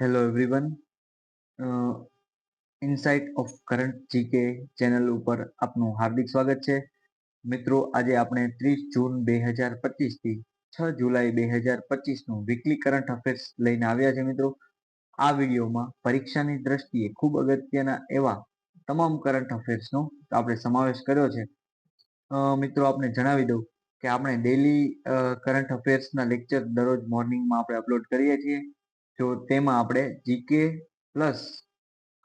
Hello everyone, insight of current GK channel ઉપર આપનું હાર્દિક સ્વાગત છે. મિત્રો, આજે આપણે 30 જૂન 2025 થી 6 જુલાઈ 2025 નું વીકલી કરંટ અફેર્સ લઈને આવ્યા છે. મિત્રો, આ વિડીયોમાં પરીક્ષાની દ્રષ્ટિએ ખૂબ અગત્યના એવા તમામ કરંટ અફેર્સનો આપણે સમાવેશ કર્યો છે. મિત્રો, આપને જણાવી દઉં કે આપણે ડેલી કરંટ અફેર્સના લેક્ચર દરરોજ મોર્નિંગમાં આપણે અપલોડ કરીએ છીએ. તો તેમાં આપણે જીકે પ્લસ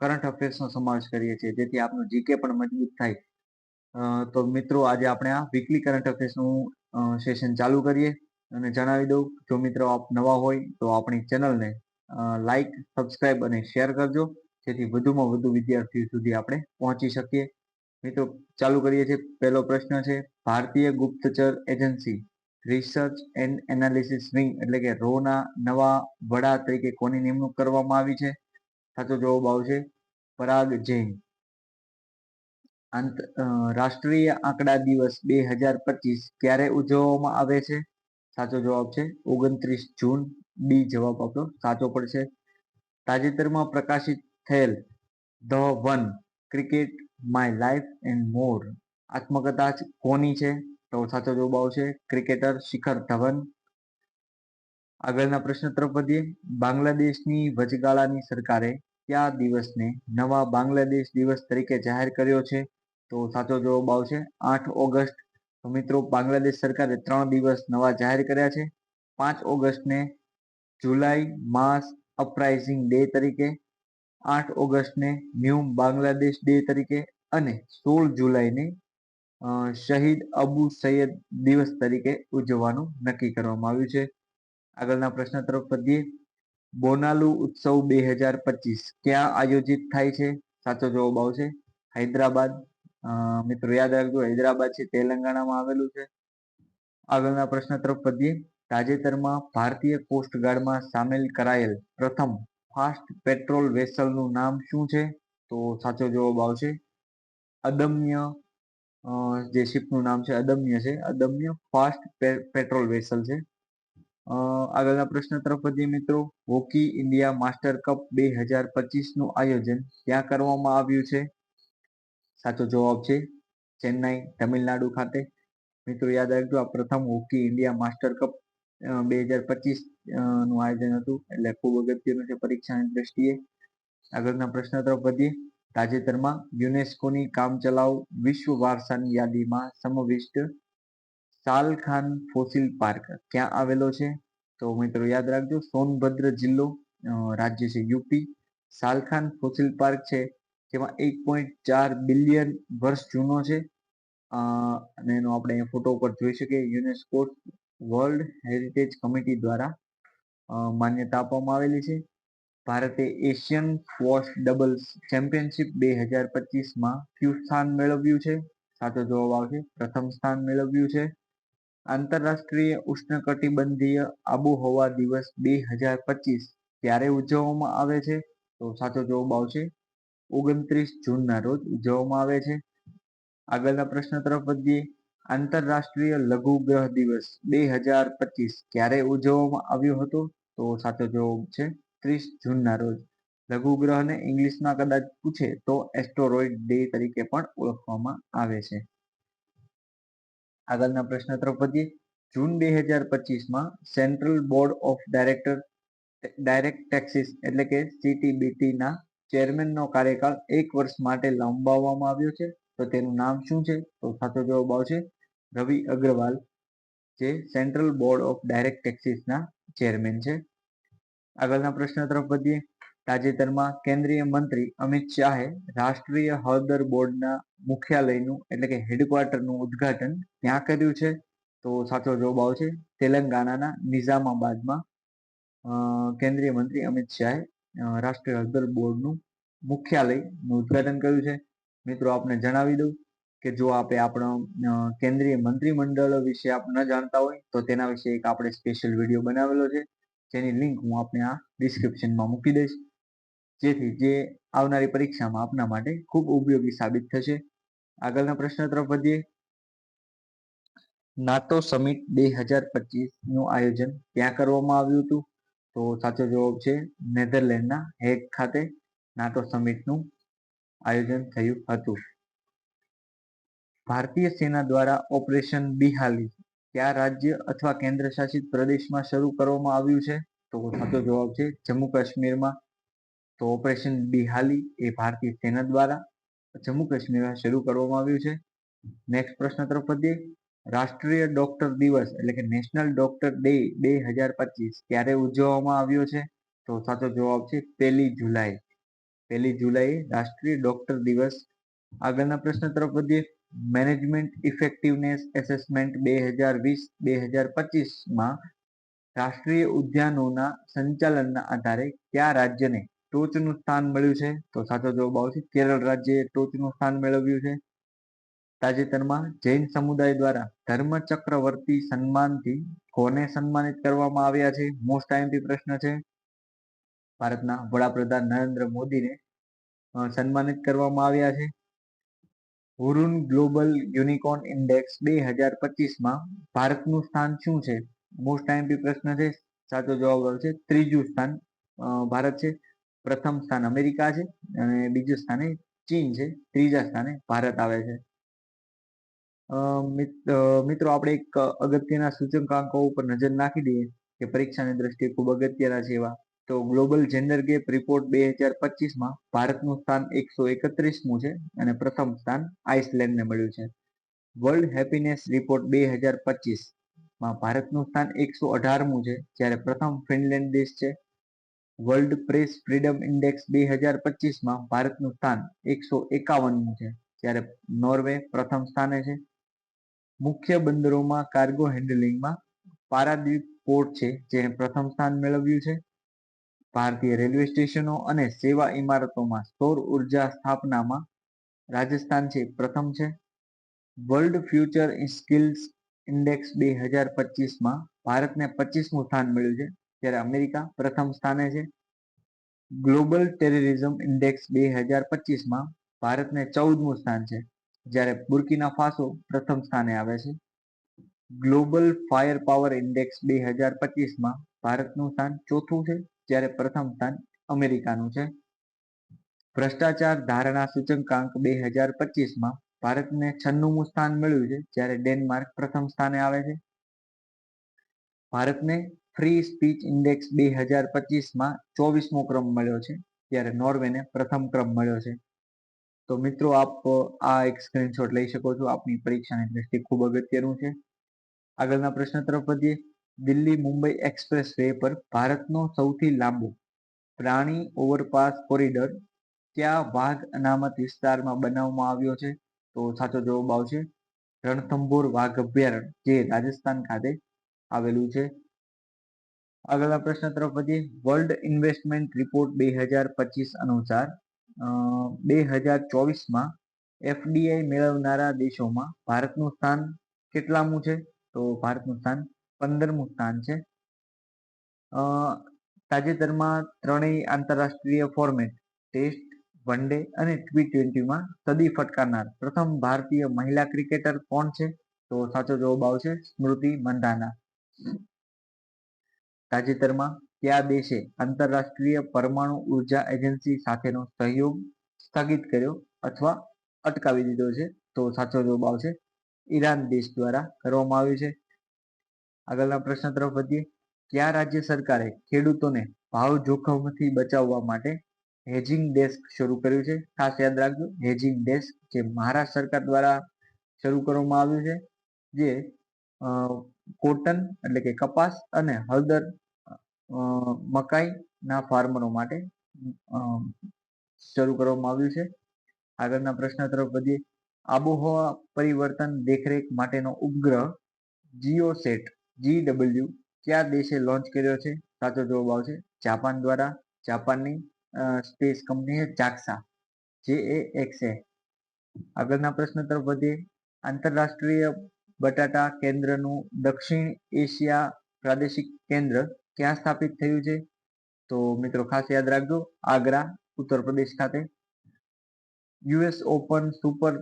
કરંટ અફેર્સનો સમાવેશ કરીએ છીએ, જેથી આપનું જીકે પણ મજબૂત થાય. તો મિત્રો, આજે આપણે આ વીકલી કરંટ અફેર્સનું સેશન ચાલુ કરીએ અને જણાવી દઉં, જો મિત્રો આપ નવા હોય તો આપણી ચેનલને લાઈક, સબસ્ક્રાઇબ અને શેર કરજો, જેથી વધુમાં વધુ વિદ્યાર્થીઓ સુધી આપણે પહોંચી શકીએ. મિત્રો, ચાલુ કરીએ છીએ. પહેલો પ્રશ્ન છે, ભારતીય ગુપ્તચર agency research and analysis wing એટલે કે રોના નવા વડા તરીકે કોની નિમણૂક કરવામાં આવી છે? સાચો જવાબ આવશે પરાગ જૈન. રાષ્ટ્રીય આંકડા દિવસ 2025 ક્યારે ઉજવવામાં આવે છે? સાચો જવાબ છે 29 જૂન. બી જવાબ આપણો સાચો પડશે. તાજેતરમાં પ્રકાશિત થયેલ the one cricket my life and મોર આત્મકથા કોની છે? તો સાચો જવાબ આવશે ક્રિકેટર શિખર ધવન. આગળના પ્રશ્ન તરફ વધીએ. બાંગ્લાદેશની વચગાળાની સરકારે કયા દિવસને નવા બાંગ્લાદેશ દિવસ તરીકે જાહેર કર્યો છે? તો સાચો જવાબ આવશે 8 ઓગસ્ટ. તો મિત્રો, બાંગ્લાદેશ સરકારે 3 દિવસ નવા જાહેર કર્યા છે. 5 ઓગસ્ટને જુલાઈ માસ અપરાઇઝિંગ ડે તરીકે, 8 ઓગસ્ટને ન્યૂ બાંગ્લાદેશ ડે તરીકે અને 16 જુલાઈને શહીદ અબુ સૈયદ દિવસ તરીકે ઉજવવાનું નક્કી કરવામાં આવ્યું છે. આગળના પ્રશ્ન તરફ વધીએ. બોનાલુ ઉત્સવ 2025 ક્યાં આયોજિત થાય છે? સાચો જવાબ આવશે હૈદરાબાદ. મિત્રો, યાદ રાખજો, હૈદરાબાદ છે તેલંગાણામાં આવેલું છે. આગળના પ્રશ્ન તરફ વધીએ. તાજેતરમાં ભારતીય કોસ્ટગાર્ડમાં સામેલ કરાયેલ પ્રથમ ફાસ્ટ પેટ્રોલ વેસલનું નામ શું છે? તો સાચો જવાબ આવશે અદમ્ય. જે શિપનું નામ છે અદમ્ય છે. અદમ્ય ફાસ્ટ પેટ્રોલ વેસલ છે. આગળના પ્રશ્ન તરફ વધીએ. મિત્રો, હોકી ઇન્ડિયા માસ્ટર કપ 2025 નું આયોજન ક્યાં કરવામાં આવ્યું છે? સાચો જવાબ છે ચેન્નાઈ, તમિલનાડુ ખાતે. મિત્રો, યાદ રાખજો, આ પ્રથમ હોકી ઇન્ડિયા માસ્ટર કપ 2025 નું આયોજન હતું, એટલે ખૂબ અગત્યનું છે પરીક્ષાની દ્રષ્ટિએ. આગળના પ્રશ્ન તરફ વધીએ. તાજેતરમાં યુનેસ્કોની કામચલાઉ વિશ્વ વારસાની યાદીમાં સમાવિષ્ટ સાલખાન ફોસિલ પાર્ક ક્યાં આવેલો છે? તો મિત્રો, યાદ રાખજો, સોનભદ્ર જિલ્લો, રાજ્ય છે યુપી. સાલખાન ફોસિલ પાર્ક છે, જેમાં 1.4 બિલિયન વર્ષ જૂનો છે. અને એનો આપણે અહીંયા ફોટો ઉપર જોઈ શકીએ. યુનેસ્કો વર્લ્ડ હેરિટેજ કમિટી દ્વારા માન્યતા આપવામાં આવેલી છે. ભારતે એશિયન સ્ક્વોશ ડબલ્સ ચેમ્પિયનશિપ 2025માં કયું સ્થાન મેળવ્યું છે? સાચો જવાબ આવશે પ્રથમ સ્થાન મેળવ્યું છે. આંતરરાષ્ટ્રીય ઉષ્ણકટિબંધીય આબોહવા દિવસ 2025 ક્યારે ઉજવવામાં આવે છે? તો સાચો જવાબ આવશે 29 જૂનના રોજ ઉજવવામાં આવે છે. આગળના પ્રશ્ન તરફ વધીએ. આંતરરાષ્ટ્રીય લઘુગ્રહ દિવસ 2025 ક્યારે ઉજવવામાં આવ્યો હતો? તો સાચો જવાબ છે 30 જૂનના રોજ. લઘુગ્રહને ઇંગ્લિશમાં કદાચ પૂછે તો એસ્ટરોઇડ ડે તરીકે પણ ઓળખવામાં આવે છે. આગળના પ્રશ્ન તરફ વધીએ. જૂન 2025માં central board of direct taxes એટલે કે CTBTના ચેરમેનનો કાર્યકાળ 1 વર્ષ માટે લંબાવવામાં આવ્યો છે. તો તેનું નામ શું છે? તો સાચો જવાબ આવશે રવિ અગ્રવાલ, જે સેન્ટ્રલ બોર્ડ ઓફ ડાયરેક્ટ ટેક્સીસના ચેરમેન છે. આગળના પ્રશ્ન તરફ વધીએ. તાજેતરમાં કેન્દ્રીય મંત્રી અમિત શાહે રાષ્ટ્રીય હળદર બોર્ડના મુખ્યાલયનું એટલે કે હેડક્વાર્ટરનું ઉદ્ઘાટન ક્યાં કર્યું છે? તો સાચો જવાબ આવશે તેલંગાણાના નિઝામાબાદમાં. કેન્દ્રીય મંત્રી અમિત શાહે રાષ્ટ્રીય હળદર બોર્ડનું મુખ્યાલયનું ઉદ્ઘાટન કર્યું છે. મિત્રો, આપને જણાવી દઉં કે જો આપણે આપણો કેન્દ્રીય મંત્રીમંડળ વિશે આપ ન જાણતા હોય તો તેના વિશે એક આપણે સ્પેશિયલ વિડીયો બનાવેલો છે, જેની લિંક હું આપને આ ડિસ્ક્રિપ્શનમાં મૂકી દઈશ, જેથી જે આવનારી પરીક્ષામાં આપના માટે ખૂબ ઉપયોગી સાબિત થશે. આગળના પ્રશ્ન તરફ વધીએ. નાટો સમિટ 2025 નું આયોજન ક્યાં કરવામાં આવ્યું હતું? તો સાચો જવાબ છે નેધરલેન્ડના હેગ ખાતે નાટો સમિટનું આયોજન થયું હતું. ભારતીય સેના દ્વારા ઓપરેશન બિહાલી કયા રાજ્ય અથવા કેન્દ્ર શાસિત પ્રદેશમાં શરૂ કરવામાં આવ્યું છે? તો સાચો જવાબ છે જમ્મુ કાશ્મીરમાં. તો ઓપરેશન બિહાલી એ ભારતીય સેના દ્વારા જમ્મુ કાશ્મીરમાં શરૂ કરવામાં આવ્યું છે. નેક્સ્ટ પ્રશ્ન તરફ વધીએ. રાષ્ટ્રીય ડોક્ટર દિવસ એટલે કે નેશનલ ડોક્ટર ડે 2025 ક્યારે ઉજવવામાં આવ્યો છે? તો સાચો જવાબ છે 1 જુલાઈ. 1 જુલાઈ રાષ્ટ્રીય ડોક્ટર દિવસ. આગળના પ્રશ્ન તરફ વધીએ. મેનેજમેન્ટ ઇફેક્ટિવનેસ એસેસમેન્ટ 2020-2025 રાષ્ટ્રીય ઉદ્યાનોના સંચાલનના આધારે કયા રાજ્યને ટોચનું સ્થાન મળ્યું છે? તો સાચો જવાબ આવશે કેરળ રાજ્યએ ટોચનું સ્થાન મેળવ્યું છે. તાજેતરમાં જૈન સમુદાય દ્વારા ધર્મચક્રવર્તી સન્માનથી કોને સન્માનિત કરવામાં આવ્યા છે? મોસ્ટ આઈએમપી પ્રશ્ન છે. ભારતના વડાપ્રધાન નરેન્દ્ર મોદીને સન્માનિત કરવામાં આવ્યા છે. હુરુન ગ્લોબલ યુનિકોર્ન ઇન્ડેક્સ 2025 ભારતનું સ્થાન શું છે? મોસ્ટ આઈએમપી પ્રશ્ન છે. સાચો જવાબ આવશે ત્રીજું સ્થાન ભારત છે. પ્રથમ સ્થાન અમેરિકા છે અને બીજું સ્થાને ચીન છે. ત્રીજા સ્થાને ભારત આવે છે. મિત્રો આપણે એક અગત્યના સૂચકાંકો ઉપર નજર નાખી દઈએ કે પરીક્ષાની દ્રષ્ટિએ ખૂબ અગત્યના છે એવા. તો ગ્લોબલ જેન્ડર ગેપ રિપોર્ટ 2025 ભારતનું સ્થાન 131મું છે અને પ્રથમ સ્થાન આઇસલેન્ડને મળ્યું છે. વર્લ્ડ હેપીનેસ રિપોર્ટ 2025 ભારતનું સ્થાન 118મું છે જ્યારે પ્રથમ ફિનલેન્ડ દેશ છે. વર્લ્ડ પ્રેસ ફ્રીડમ ઇન્ડેક્સ 2025 ભારતનું સ્થાન 151મું છે જ્યારે નોર્વે પ્રથમ સ્થાને છે. મુખ્ય બંદરોમાં કાર્ગો હેન્ડલિંગમાં પારાદીપ પોર્ટ છે જેને પ્રથમ સ્થાન મેળવ્યું છે. ભારતીય રેલવે સ્ટેશનો અને સેવા ઇમારતોમાં સૌર ઉર્જા સ્થાપનામાં રાજસ્થાન છે પ્રથમ છે. વર્લ્ડ ફ્યુચર સ્કિલ્સ ઇન્ડેક્સ 2025 ભારતને 25મું સ્થાન મળ્યું છે જ્યારે અમેરિકા પ્રથમ સ્થાને છે. ગ્લોબલ ટેરરિઝમ ઇન્ડેક્સ 2025 ભારતને 14મું સ્થાન છે જ્યારે બુર્કિના ફાસો પ્રથમ સ્થાને આવે છે. ગ્લોબલ ફાયર પાવર ઇન્ડેક્સ 2025 ભારતનું સ્થાન ચોથું છે જ્યારે પ્રથમ સ્થાન અમેરિકાનું છે. ભ્રષ્ટાચાર ધારણા સૂચકાંક 2025 ભારતને 96મું સ્થાન મળ્યું છે જ્યારે ડેનમાર્ક પ્રથમ સ્થાને આવે છે. ભારતને ફ્રી સ્પીચ ઇન્ડેક્સ 2025 24મો ક્રમ મળ્યો છે જ્યારે નોર્વેને પ્રથમ ક્રમ મળ્યો છે. તો મિત્રો આપ આ એક સ્ક્રીનશોટ લઈ શકો છો. આપની પરીક્ષાની દ્રષ્ટિએ ખૂબ અગત્યનું છે. આગળના પ્રશ્ન તરફ વધીએ. દિલ્હી મુંબઈ એક્સપ્રેસ વે પર ભારતનો સૌથી લાંબો પ્રાણી ઓવરપાસ કોરિડોર કયા વાઘ અનામત વિસ્તારમાં બનાવવામાં આવ્યો છે? તો સાચો જવાબ આવશે રણથંભોર વાઘ અભયારણ્ય જે રાજસ્થાન ખાતે આવેલું છે. આગળના પ્રશ્ન તરફ વધીએ. વર્લ્ડ ઇન્વેસ્ટમેન્ટ રિપોર્ટ 2025 અનુસાર 2024 એફડીઆઈ મેળવનારા દેશોમાં ભારતનું સ્થાન કેટલામું છે? તો ભારતનું સ્થાન 15મું સ્થાન છે. તાજેતરમાં ત્રણેય આંતરરાષ્ટ્રીય ફોર્મેટ ટેસ્ટ, વન ડે અને T20 સદી ફટકારનાર પ્રથમ ભારતીય મહિલા ક્રિકેટર કોણ છે? તો સાચો જવાબ આવશે સ્મૃતિ મંધાના. તાજેતરમાં કયા દેશે આંતરરાષ્ટ્રીય પરમાણુ ઉર્જા એજન્સી સાથેનો સહયોગ સ્થગિત કર્યો અથવા અટકાવી દીધો છે? તો સાચો જવાબ આવશે ઈરાન દેશ દ્વારા કરવામાં આવ્યું છે. આગળના પ્રશ્ન તરફ વધીએ. કયા રાજ્ય સરકારે ખેડૂતોને ભાવ જોખમથી બચાવવા માટે હેજિંગ ડેસ્ક શરૂ કર્યું છે? ખાસ યાદ રાખજો હેજિંગ ડેસ્ક જે મહારાષ્ટ્ર સરકાર દ્વારા શરૂ કરવામાં આવ્યું છે જે કોટન એટલે કે કપાસ અને હળદર મકાઈના ફાર્મરો માટે શરૂ કરવામાં આવ્યું છે. આગળના પ્રશ્ન તરફ વધીએ. આબોહવા પરિવર્તન દેખરેખ માટેનો ઉપગ્રહ જીઓસેટ GW કયા દેશે લોન્ચ કર્યો છે? સાચો જવાબ આવશે જાપાન દ્વારા. જાપાનની સ્પેસ કંપની જાક્સા JAXA. આગળના પ્રશ્ન તરફ વધીએ. આંતરરાષ્ટ્રીય બટાટા કેન્દ્રનું દક્ષિણ એશિયા પ્રાદેશિક કેન્દ્ર ક્યાં સ્થાપિત થયું છે? તો મિત્રો ખાસ યાદ રાખજો આગ્રા ઉત્તર પ્રદેશ ખાતે. US ઓપન સુપર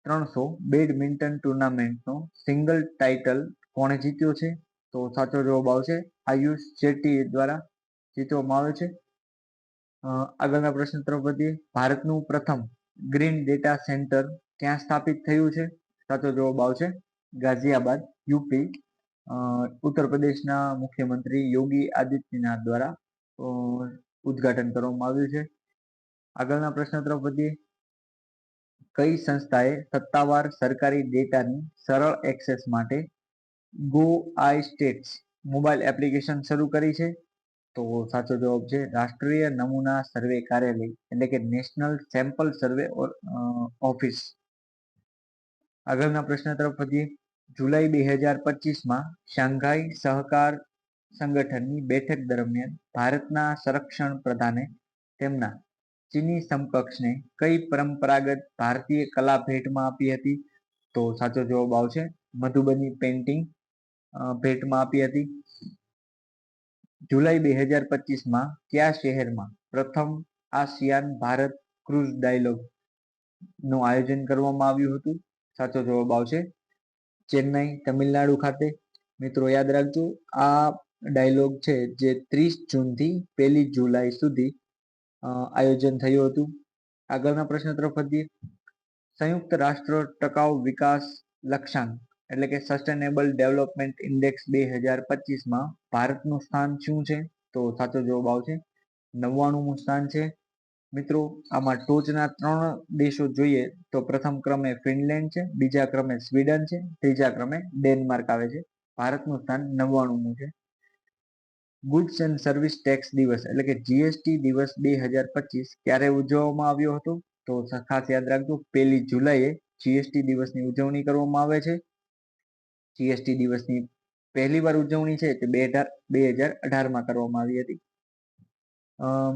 300 બેડમિન્ટન ટુર્નામેન્ટનો સિંગલ ટાઇટલ કોણે જીત્યો છે? તો સાચો જવાબ આવશે આયુષ શેટ્ટી દ્વારા. જીતવામાં આવ્યો છે. આગળના પ્રશ્ન તરફ વધીએ. ભારતનું પ્રથમ ગ્રીન ડેટા સેન્ટર ક્યાં સ્થાપિત થયું છે? સાચો જવાબ આવશે ગાઝિયાબાદ, યુપી. ઉત્તર પ્રદેશના મુખ્યમંત્રી યોગી આદિત્યનાથ દ્વારા ઉદ્ઘાટન કરવામાં આવ્યું છે. આગળના પ્રશ્ન તરફ વધીએ. કઈ સંસ્થાએ સત્તાવાર સરકારી ડેટાની સરળ એક્સેસ માટે ગો આઈ સ્ટેટ્સ મોબાઈલ એપ્લિકેશન શરૂ કરી છે? તો સાચો જવાબ છે રાષ્ટ્રીય નમૂના સર્વે કાર્યાલય એટલે કે નેશનલ સેમ્પલ સર્વે ઓફિસ. આગળના પ્રશ્ન તરફ વધીએ. જુલાઈ 2025માં શાંઘાઈ સહકાર સંગઠનની બેઠક દરમિયાન ભારતના સંરક્ષણ પ્રધાને તેમના ચીની સમકક્ષને કઈ પરંપરાગત ભારતીય કલા ભેટમાં આપી હતી? તો સાચો જવાબ આવશે મધુબની પેઇન્ટિંગ ભેટમાં આપી હતી. જુલાઈ 2025માં કયા શહેરમાં પ્રથમ આસિયાન ભારત ક્રુઝ ડાયલોગ નું આયોજન કરવામાં આવ્યું હતું? સાચો જવાબ આવશે ચેન્નઈ, તમિલનાડુ ખાતે. મિત્રો યાદ રાખજો, આ ડાયલોગ છે જે 30 જૂનથી 1 જુલાઈ સુધી આયોજન થયું હતું. આગળના પ્રશ્ન તરફ વધીએ. સંયુક્ત રાષ્ટ્ર ટકાઉ વિકાસ લક્ષ્યાંક એટલે કે સસ્ટેનેબલ ડેવલપમેન્ટ ઇન્ડેક્સ 2025માં ભારતનું સ્થાન શું છે? તો સાચો જવાબ આવશે 99મું સ્થાન છે. મિત્રો આમાં ટોચના 3 દેશો જોઈએ તો પ્રથમ ક્રમે ફિનલેન્ડ છે, બીજા ક્રમે સ્વીડન છે, ત્રીજા ક્રમે ડેનમાર્ક આવે છે. ભારતનું સ્થાન 99મું છે. ગુડ્સ એન્ડ સર્વિસ ટેક્સ દિવસ એટલે કે જીએસટી દિવસ 2025 ક્યારે ઉજવવામાં આવ્યો હતો? તો ખાસ યાદ રાખજો 1 જુલાઈએ જીએસટી દિવસની ઉજવણી કરવામાં આવે છે. જીએસટી દિવસની પહેલી વાર ઉજવણી છે તે 2018માં કરવામાં આવી હતી.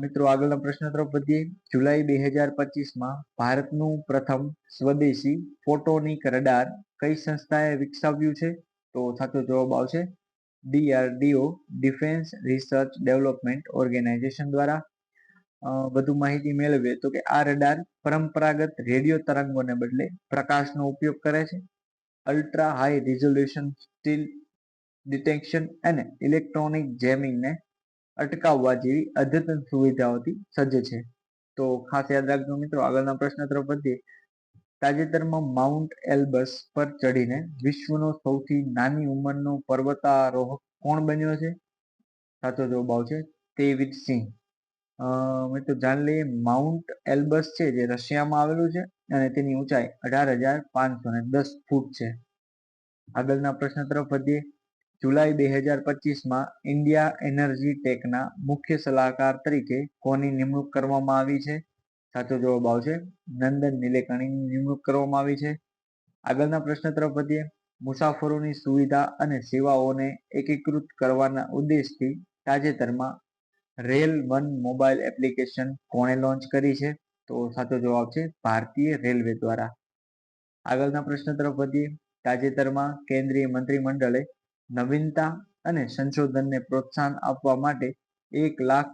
મિત્રો આગળના પ્રશ્ન તરફ વધીએ. જુલાઈ 2025માં ભારતનું પ્રથમ સ્વદેશી ફોટોનિક રડાર કઈ સંસ્થાએ વિકસાવ્યું છે? તો સાચો જવાબ આવશે DRDO Defence Research Development Organisation દ્વારા. વધુ માહિતી મેળવીએ તો કે આ રડાર પરંપરાગત રેડિયો તરંગોને બદલે પ્રકાશનો ઉપયોગ કરે છે. Ultra high resolution steel detection અને ઇલેક્ટ્રોનિક જેમિંગને અટકાવવા જેવી અદ્યતન સુવિધાઓથી સજ્જ છે. તો ખાસ યાદ રાખજો મિત્રો. આગળના પ્રશ્ન તરફ વધીએ. તાજેતરમાં માઉન્ટ એલ્બસ પર ચડીને વિશ્વનો સૌથી નાની ઉંમરનો પર્વતારોહક કોણ બન્યો છે? સાચો જવાબ આવશે તેજવીર સિંહ. મિત્રો જાણી લઈએ, માઉન્ટ એલ્બસ છે જે રશિયામાં આવેલું છે અને તેની ઊંચાઈ 18,510 ફૂટ છે. આગળના પ્રશ્ન તરફ વધીએ. જુલાઈ 2025માં ઇન્ડિયા એનર્જી ટેકના મુખ્ય સલાહકાર તરીકે કોની નિમણૂક કરવામાં આવી છે? સાચો જવાબ આવશે નંદન નીલેકણીની નિમણૂક કરવામાં આવી છે. આગળના પ્રશ્ન તરફ વધીએ. મુસાફરોની સુવિધા અને સેવાઓને એકીકૃત કરવાના ઉદ્દેશથી તાજેતરમાં રેલ વન મોબાઈલ એપ્લિકેશન કોણે લોન્ચ કરી છે? તો સાચો જવાબ છે ભારતીય રેલવે દ્વારા. આગળના પ્રશ્ન તરફ વધીએ. તાજેતરમાં કેન્દ્રીય મંત્રીમંડળે નવીનતા અને સંશોધનને પ્રોત્સાહન આપવા માટે 1 લાખ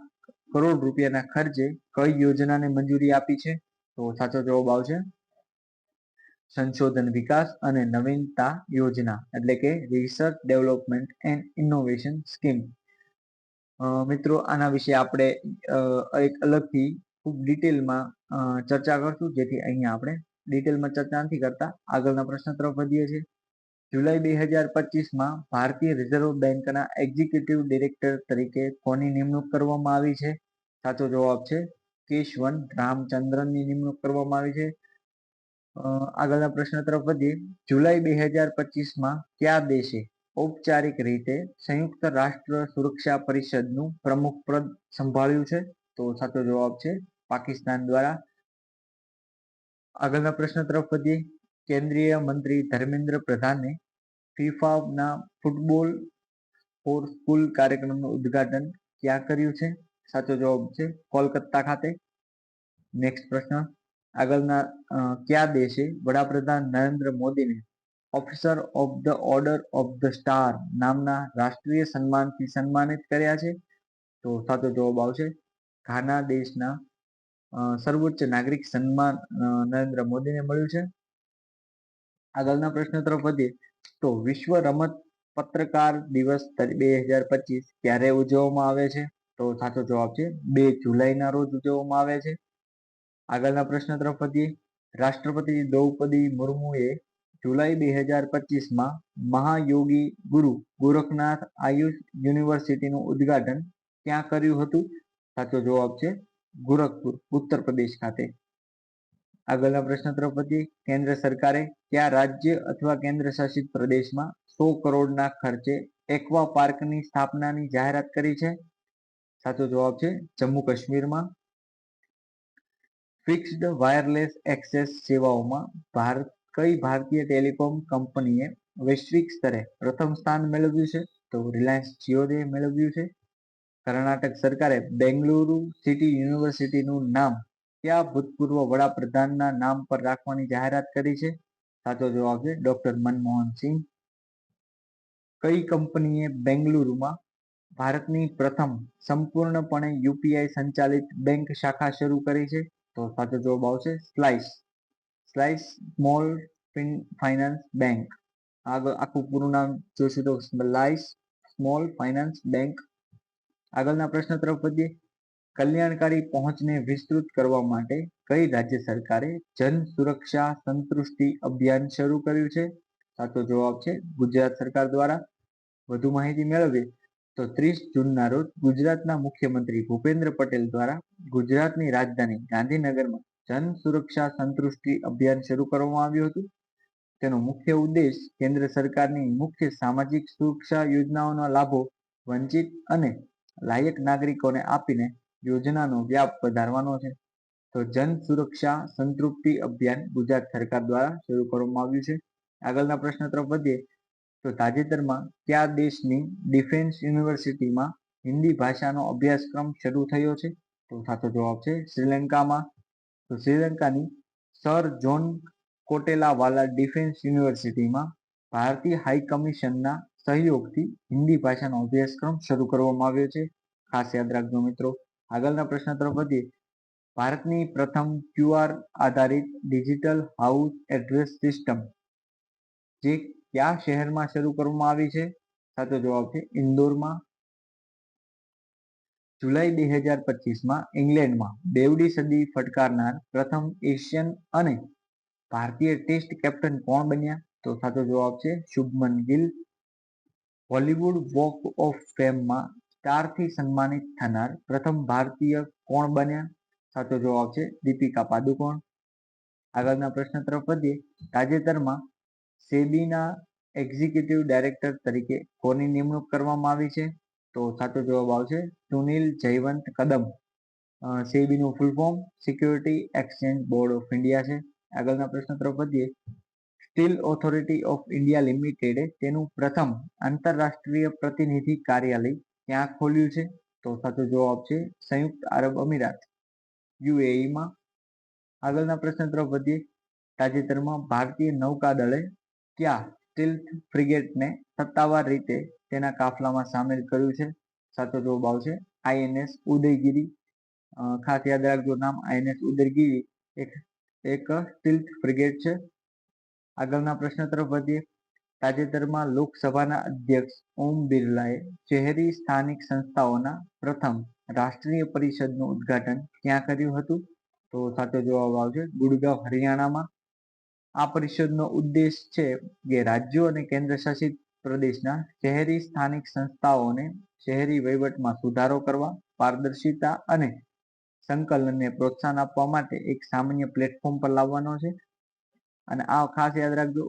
કરોડ રૂપિયાના ખર્ચે કઈ યોજનાને મંજૂરી આપી છે? તો સાચો જવાબ આવશે સંશોધન વિકાસ અને નવીનતા યોજના એટલે કે research development and innovation scheme. મિત્રો આના વિશે આપણે એક અલગથી ખૂબ ડિટેલમાં ચર્ચા કરશું, જેથી અહીંયા આપણે ડિટેલમાં ચર્ચા નથી કરતા. આગળના પ્રશ્ન તરફ વધીએ છીએ. જુલાઈ 2025માં ભારતીય રિઝર્વ બેંકના એક્ઝિક્યુટિવ ડિરેક્ટર તરીકે કોની નિમણૂક કરવામાં આવી છે? સાચો જવાબ છે કેશવન રામચંદ્રનની નિમણૂક કરવામાં આવી છે. આગળના પ્રશ્ન તરફ વધીએ. જુલાઈ 2025માં કયા દેશે ઔપચારિક રીતે સંયુક્ત રાષ્ટ્ર સુરક્ષા પરિષદનું પ્રમુખ પદ સંભાળ્યું છે? તો સાચો જવાબ છે પાકિસ્તાન દ્વારા. આગળના પ્રશ્ન તરફ વધીએ. કેન્દ્રીય મંત્રી ધર્મેન્દ્ર પ્રધાને ફિફાના ફૂટબોલ ફોર સ્કૂલ કાર્યક્રમનું ઉદ્ઘાટન ક્યાં કર્યું છે? સાચો જવાબ છે કોલકાતા ખાતે. નેક્સ્ટ પ્રશ્ન. આગળના કયા દેશે વડાપ્રધાન નરેન્દ્ર મોદીને officer of the order of the star નામના રાષ્ટ્રીય સન્માનથી સન્માનિત કર્યા છે? તો સાચો જવાબ આવશે ઘાના દેશના સર્વોચ્ચ નાગરિક સન્માન નરેન્દ્ર મોદીને મળ્યું છે. આગળના પ્રશ્ન તરફ વધીએ તો વિશ્વ રમત પત્રકાર દિવસ 2025 ક્યારે ઉજવવામાં આવે છે? તો સાચો જવાબ છે 2 જુલાઈના રોજ ઉજવવામાં આવે છે. આગળના પ્રશ્ન તરફ વધીએ. રાષ્ટ્રપતિ દ્રૌપદી મુર્મુએ જુલાઈ 2025માં મહાયોગી ગુરુ ગોરખનાથ આયુષ યુનિવર્સિટીનું ઉદ્ઘાટન ક્યાં કર્યું હતું? સાચો જવાબ છે ગોરખપુર, ઉત્તર પ્રદેશ ખાતે. આગળના પ્રશ્ન તરફ વધીએ. કેન્દ્ર સરકારે કયા રાજ્ય અથવા કેન્દ્ર શાસિત પ્રદેશમાં 100 કરોડના ખર્ચે એક્વા પાર્કની સ્થાપનાની જાહેરાત કરી છે? સાચો જવાબ છે જમ્મુ કાશ્મીરમાં. ફિક્સ્ડ વાયરલેસ એક્સેસ સેવાઓમાં કઈ ભારતીય ટેલિકોમ કંપનીએ વૈશ્વિક સ્તરે પ્રથમ સ્થાન મેળવ્યું છે? તો રિલાયન્સ જીઓએ મેળવ્યું છે. કર્ણાટક સરકારે બેંગલુરુ સિટી યુનિવર્સિટીનું નામ કયા ભૂતપૂર્વ વડાપ્રધાનના નામ પર રાખવાની જાહેરાત કરી છે? સાચો જવાબ છે ડોક્ટર મનમોહન સિંહ. કઈ કંપનીએ બેંગલુરુમાં ભારતની પ્રથમ સંપૂર્ણપણે યુપીઆઈ સંચાલિત બેંક શાખા શરૂ કરી છે? તો સાચો જવાબ આવશે સ્લાઇસ સ્મોલ ફાઇનાન્સ બેંક. આખું પૂરું નામ જોઈશું તો સ્લાઇસ સ્મોલ ફાઇનાન્સ બેંક. આગળના પ્રશ્ન તરફ વધીએ. કલ્યાણકારી પહોંચને વિસ્તૃત કરવા માટે કઈ રાજ્ય સરકારે જન સુરક્ષા સંતૃષ્ટિ અભિયાન શરૂ કર્યું છે? સાચો જવાબ છે ગુજરાત સરકાર દ્વારા. વધુ માહિતી મેળવીએ તો 30 જૂનના રોજ ગુજરાતના મુખ્યમંત્રી ભૂપેન્દ્ર પટેલ દ્વારા ગુજરાતની રાજધાની ગાંધીનગરમાં જન સુરક્ષા સંતૃષ્ટિ અભિયાન શરૂ કરવામાં આવ્યું હતું. તેનો મુખ્ય ઉદ્દેશ કેન્દ્ર સરકારની મુખ્ય સામાજિક સુરક્ષા યોજનાઓના લાભો વંચિત અને લાયક નાગરિકોને આપીને યોજનાનો વ્યાપ વધારવાનો છે. તો જન સુરક્ષા સંતૃપ્તિ અભિયાન ગુજરાત સરકાર દ્વારા શરૂ કરવામાં આવ્યું છે. આગળના પ્રશ્ન તરફ વધીએ તો તાજેતરમાં કયા દેશની ડિફેન્સ યુનિવર્સિટીમાં હિન્દી ભાષાનો અભ્યાસક્રમ શરૂ થયો છે? તો સાચો જવાબ છે શ્રીલંકામાં. તો શ્રીલંકાની સર જોન કોટેલાવાલા ડિફેન્સ યુનિવર્સિટીમાં ભારતીય હાઈ કમિશનના સહયોગથી હિન્દી ભાષાનો અભ્યાસક્રમ શરૂ કરવામાં આવ્યો છે. ખાસ યાદ રાખજો મિત્રો. આગળના પ્રશ્ન તરફ વધીએ. ભારતની પ્રથમ QR આધારિત ડિજિટલ હાઉસ એડ્રેસ સિસ્ટમ જે કયા શહેરમાં શરૂ કરવામાં આવી છે? સાચો જવાબ છે ઇન્દોરમાં. જુલાઈ 2025માં ઇંગ્લેન્ડમાં બેવડી સદી ફટકારનાર પ્રથમ એશિયન અને ભારતીય ટેસ્ટ કેપ્ટન કોણ બન્યા? તો સાચો જવાબ છે Shubman Gill. Hollywood walk of ફેમમાં સ્ટારથી સન્માનિત થનાર પ્રથમ ભારતીય કોણ બન્યા? સાચો જવાબ છે દીપિકા પાદુકોણ. આગળના પ્રશ્ન તરફ વધીએ. તાજેતરમાં સેબીના એક્ઝિક્યુટિવ ડાયરેક્ટર તરીકે કોની નિમણૂક કરવામાં આવી છે? તો સાચો જવાબ આવશે સુનિલ જયવંત કદમ. સેબીનું full form security exchange board of India છે. આગળના પ્રશ્ન તરફ વધીએ. સ્ટીલ ઓથોરિટી ઓફ ઇન્ડિયા લિમિટેડે તેનું પ્રથમ આંતરરાષ્ટ્રીય પ્રતિનિધિ કાર્યાલય ક્યાં ખોલ્યું છે? તો સાચો જવાબ છે સંયુક્ત આરબ અમીરાત યુએઈમાં. આગળના પ્રશ્ન તરફ વધીએ. તાજેતરમાં ભારતીય નૌકાદળે કયા સ્ટીલ્થ ફ્રિગેટને સત્તાવાર રીતે તેના કાફલામાં સામેલ કર્યું છે? સાચો જવાબ આવશે આઈએનએસ ઉદયગીરી. ખાસ યાદ રાખજો નામ આઈએનએસ ઉદયગીરી એક સ્ટીલ્થ ફ્રિગેટ છે. આગળના પ્રશ્ન તરફ વધીએ. તાજેતરમાં લોકસભાના અધ્યક્ષ ઓમ બિરલાએ શહેરી સ્થાનિક સંસ્થાઓના પ્રથમ રાષ્ટ્રીય પરિષદનું ઉદ્ઘાટન ક્યાં કર્યું હતું? તો સાચો જવાબ આવશે ગુડગાંવ હરિયાણામાં. આ પરિષદનો ઉદ્દેશ છે કે રાજ્યો અને કેન્દ્ર શાસિત પ્રદેશના શહેરી સ્થાનિક સંસ્થાઓને શહેરી વહીવટમાં સુધારો કરવા, પારદર્શિતા અને સંકલનને પ્રોત્સાહન આપવા માટે એક સામાન્ય પ્લેટફોર્મ પર લાવવાનો છે. અને આ ખાસ યાદ રાખજો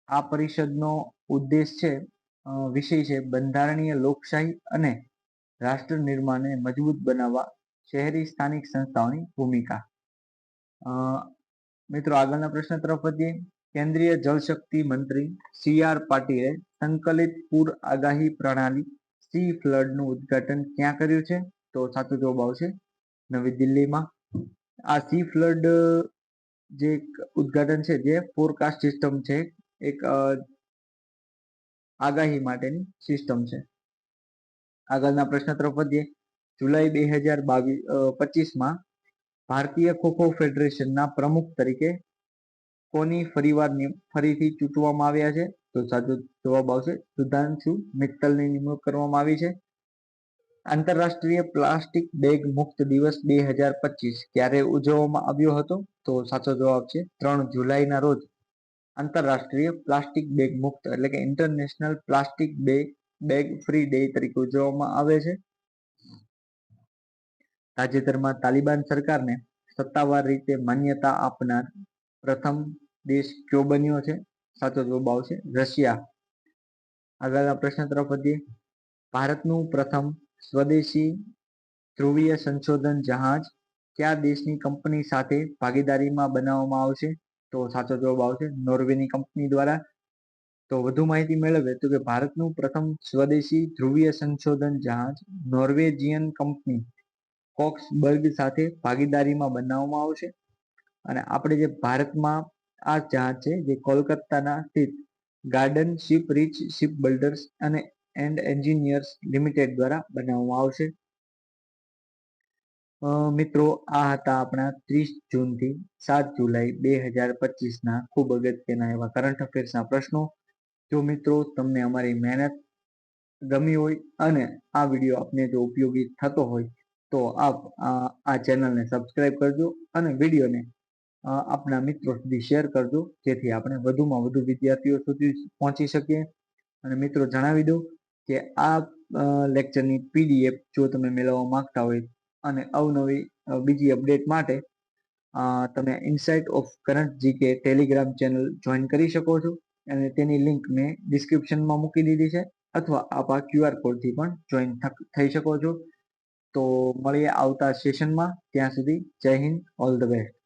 આ પરિષદનો ઉદ્દેશ છે વિષય છે બંધારણીય લોકશાહી અને રાષ્ટ્ર નિર્માણને મજબૂત બનાવવા શહેરી સ્થાનિક સંસ્થાઓની ભૂમિકા. મિત્રો આગળના પ્રશ્ન તરફ વધીએ. કેન્દ્રીય જળશક્તિ મંત્રી CR પાટીલે સંકલિત પૂર આગાહી પ્રણાલી સી ફ્લડનું ઉદ્ઘાટન ક્યાં કર્યું છે? તો સાચો જવાબ આવશે નવી દિલ્હીમાં. આ સી ફ્લડ જે ઉદ્ઘાટન છે જે ફોરકાસ્ટ સિસ્ટમ છે એક આગાહી માટેની સિસ્ટમ છે. આગળના પ્રશ્ન તરફ વધીએ. જુલાઈ 2025માં ભારતીય ખોખો ફેડરેશનના પ્રમુખ તરીકે કોની ફરીથી ચૂંટવામાં આવ્યા છે? તો સાચો જવાબ આવશે સુધાંશુ મિત્તલની નિમણૂક કરવામાં આવી છે. આંતરરાષ્ટ્રીય પ્લાસ્ટિક બેગ મુક્ત દિવસ 2025 ક્યારે ઉજવવામાં આવ્યો હતો? તો સાચો જવાબ છે 3 જુલાઈના રોજ આંતરરાષ્ટ્રીય પ્લાસ્ટિક બેગ મુક્ત એટલે કે international plastic bag free day તરીકે ઉજવવામાં આવે છે. તાજેતરમાં તાલિબાન સરકારને સત્તાવાર રીતે માન્યતા આપનાર પ્રથમ દેશ કયો બન્યો છે? સાચો જવાબ આવશે રશિયા. આગળના પ્રશ્ન તરફ વધીએ. ભારતનું પ્રથમ સ્વદેશી ધ્રુવીય સંશોધન જહાજ કયા દેશની કંપની સાથે ભાગીદારીમાં બનાવવામાં આવશે? તો સાચો જવાબ આવશે નોર્વેની કંપની દ્વારા. તો વધુ માહિતી મેળવે તો કે ભારતનું પ્રથમ સ્વદેશી ધ્રુવીય સંશોધન જહાજ નોર્વેજિયન કંપની કોક્સબર્ગ સાથે ભાગીદારીમાં બનાવવામાં આવશે. અને આપણે જે ભારતમાં આ જહાજ છે જે કોલકાતાના સ્થિત Garden Ship Reach Ship Builders અને એન્જિનિયર્સ લિમિટેડ દ્વારા બનાવવામાં આવશે. મિત્રો આ હતા આપણા 30 જૂનથી 7 જુલાઈ 2025ના ખૂબ અગત્યના એવા કરંટ અફેર્સના પ્રશ્નો. જો મિત્રો તમને અમારી મહેનત ગમી હોય અને આ વિડીયો આપને જો ઉપયોગી થતો હોય તો આપ આ ચેનલને સબસ્ક્રાઇબ કરજો અને વિડીયોને આપના મિત્રો સુધી શેર કરજો જેથી આપણે વધુમાં વધુ વિદ્યાર્થીઓ સુધી પહોંચી શકીએ. અને મિત્રો જણાવી દઉં કે આ લેક્ચરની પીડીએફ જો તમે મેળવવા માંગતા હોય અને અવનવી બીજી અપડેટ માટે તમે insight of current GK Telegram channel join કરી શકો છો અને તેની લિંક મેં ડિસ્ક્રિપ્શનમાં મૂકી દીધી છે અથવા આપ આ QR કોડથી પણ જોઈન થઈ શકો છો. તો મળીએ આવતા સેશનમાં. ત્યાં સુધી જય હિન્દ, ઓલ ધ બેસ્ટ.